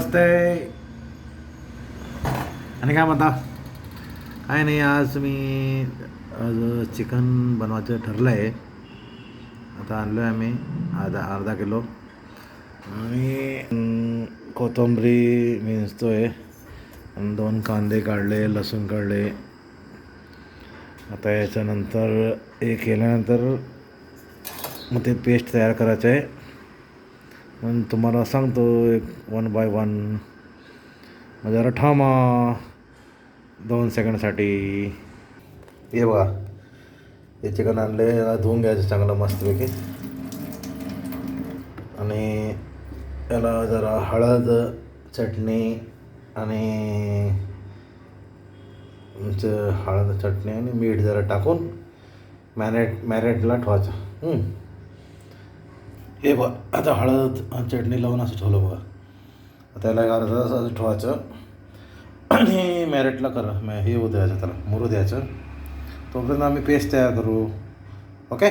नमस्ते. आणि काय म्हणता? काय नाही, आज चिकन बनवायचं ठरलं आहे. आता आणलो आहे आम्ही अर्धा किलो आणि कोथिंबरी मिसतो आहे आणि 2 कांदे काढले, लसूण काढले. आता याच्यानंतर हे केल्यानंतर मग ते पेस्ट तयार करायचं आहे. मग तुम्हाला सांगतो एक 1 बाय 1. मग जरा थांबा 2 सेकंडसाठी. हे बघा, हे चिकन आणले, याला धुवून घ्यायचं चांगलं मस्तपैकी. आणि याला जरा हळद, चटणी आणि हळद, चटणी आणि मीठ जरा टाकून मॅरिनेटला ठेवायचं. हे बघा, आता हळद चटणी लावून असं ठेवलं बघा. आता याला अर्धा तास असं ठेवायचं आणि मॅरिनेटला हे होऊ द्यायचं, त्याला मुरू द्यायचं. तोपर्यंत आम्ही पेस्ट तयार करू. ओके.